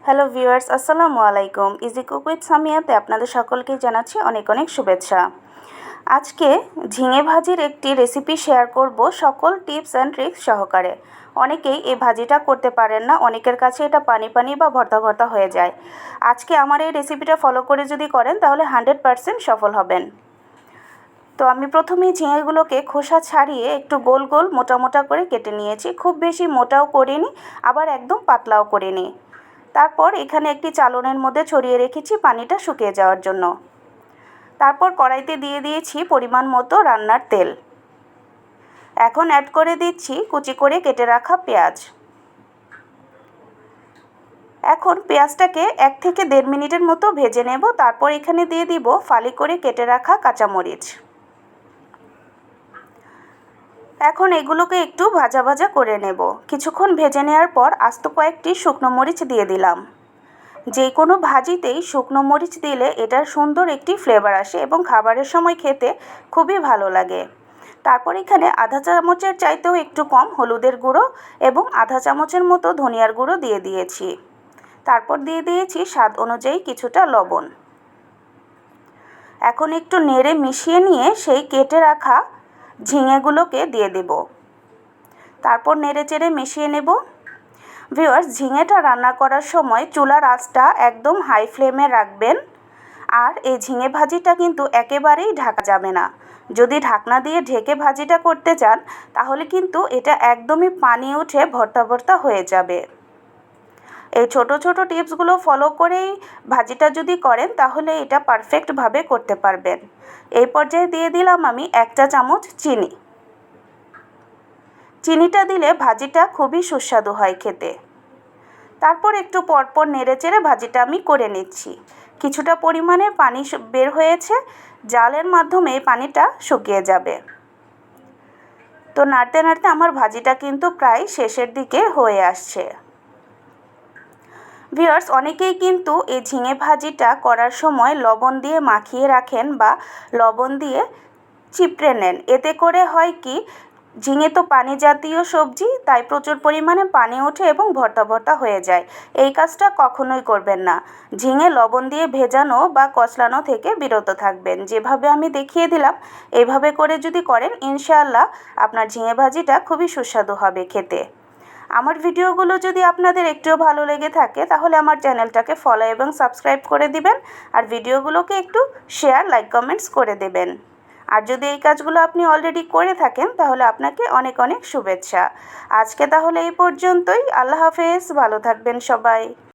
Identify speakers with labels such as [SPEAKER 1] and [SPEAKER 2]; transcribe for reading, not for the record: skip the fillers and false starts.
[SPEAKER 1] Hello viewers, আসসালামু আলাইকুম। Easy cook with সামিয়াতে আপনাদের সকলকেই জানাচ্ছি অনেক অনেক শুভেচ্ছা। আজকে ঝিঙে ভাজির একটি রেসিপি শেয়ার করব সকল টিপস অ্যান্ড ট্রিক্স সহকারে। অনেকেই এই ভাজিটা করতে পারেন না, অনেকের কাছে এটা পানি পানি বা ভর্তা ভর্তা হয়ে যায়। আজকে আমার এই রেসিপিটা ফলো করে যদি করেন তাহলে 100% সফল হবেন। তো আমি প্রথমেই ঝিঙেগুলোকে খোসা ছাড়িয়ে একটু গোল গোল মোটা মোটা করে কেটে নিয়েছি। খুব বেশি মোটাও করিনি, আবার একদম পাতলাও করিনি। তারপর এখানে একটি চালনের মধ্যে ছড়িয়ে রেখেছি পানিটা শুকিয়ে যাওয়ার জন্য। তারপর কড়াইতে দিয়ে দিয়েছি পরিমাণ মতো রান্নার তেল। এখন অ্যাড করে দিচ্ছি কুচি করে কেটে রাখা পেঁয়াজ। এখন পেঁয়াজটাকে 1 থেকে 1.5 মিনিটের মতো ভেজে নেব। তারপর এখানে দিয়ে দিব ফালি করে কেটে রাখা কাঁচামরিচ। এখন এগুলোকে একটু ভাজা ভাজা করে নেব। কিছুক্ষণ ভেজে নেওয়ার পর আস্ত কয়েকটি শুকনো মরিচ দিয়ে দিলাম। যে কোনো ভাজিতেই শুকনো মরিচ দিলে এটার সুন্দর একটি ফ্লেভার আসে এবং খাবারের সময় খেতে খুবই ভালো লাগে। তারপর এখানে আধা চামচের চাইতেও একটু কম হলুদের গুঁড়ো এবং আধা চামচের মতো ধনিয়ার গুঁড়ো দিয়ে দিয়েছি। তারপর দিয়ে দিয়েছি স্বাদ অনুযায়ী কিছুটা লবণ। এখন একটু নেড়ে মিশিয়ে নিয়ে সেই কেটে রাখা ঝিঙেগুলোকে দিয়ে দেব। তারপর নেড়ে চেড়ে মিশিয়ে নেব। ভিউয়ার্স, ঝিঙেটা রান্না করার সময় চুলার আঁচটা একদম হাই ফ্লেমে রাখবেন। আর এই ঝিঙে ভাজিটা কিন্তু একেবারেই ঢাকা যাবে না। যদি ঢাকনা দিয়ে ঢেকে ভাজিটা করতে চান তাহলে কিন্তু এটা একদমই পানি উঠে ভর্তা ভর্তা হয়ে যাবে। এই ছোট ছোট টিপসগুলো ফলো করেই ভাজিটা যদি করেন তাহলে এটা পারফেক্টভাবে করতে পারবেন। এই পর্যায়ে দিয়ে দিলাম আমি 1 চা চামচ চিনি। চিনিটা দিলে ভাজিটা খুবই সুস্বাদু হয় খেতে। তারপর একটু পরপর নেড়েচেড়ে ভাজিটা আমি করে নিচ্ছি। কিছুটা পরিমাণে পানি বের হয়েছে, জালের মাধ্যমে এই পানিটা শুকিয়ে যাবে। তো নাড়তে নাড়তে আমার ভাজিটা কিন্তু প্রায় শেষের দিকে হয়ে আসছে। ভিউয়ার্স, অনেকেই কিন্তু এই ঝিঙে ভাজিটা করার সময় লবণ দিয়ে মাখিয়ে রাখেন বা লবণ দিয়ে চিপড়ে নেন। এতে করে হয় কি, ঝিঙে তো পানি জাতীয় সবজি, তাই প্রচুর পরিমাণে পানি ওঠে এবং ভর্তা ভর্তা হয়ে যায়। এই কাজটা কখনোই করবেন না। ঝিঙে লবণ দিয়ে ভেজানো বা কচলানো থেকে বিরত থাকবেন। যেভাবে আমি দেখিয়ে দিলাম এইভাবে করে যদি করেন ইনশাআল্লাহ আপনার ঝিঙে ভাজিটা খুবই সুস্বাদু হবে খেতে। আমার ভিডিওগুলো যদি আপনাদের একটুও ভালো লেগে থাকে তাহলে আমার চ্যানেলটাকে ফলো এবং সাবস্ক্রাইব করে দিবেন। আর ভিডিওগুলোকে একটু শেয়ার, লাইক, কমেন্টস করে দেবেন। আর যদি এই কাজগুলো আপনি অলরেডি করে থাকেন তাহলে আপনাকে অনেক অনেক শুভেচ্ছা। আজকে তাহলে এই পর্যন্তই। আল্লাহ হাফেজ, ভালো থাকবেন সবাই।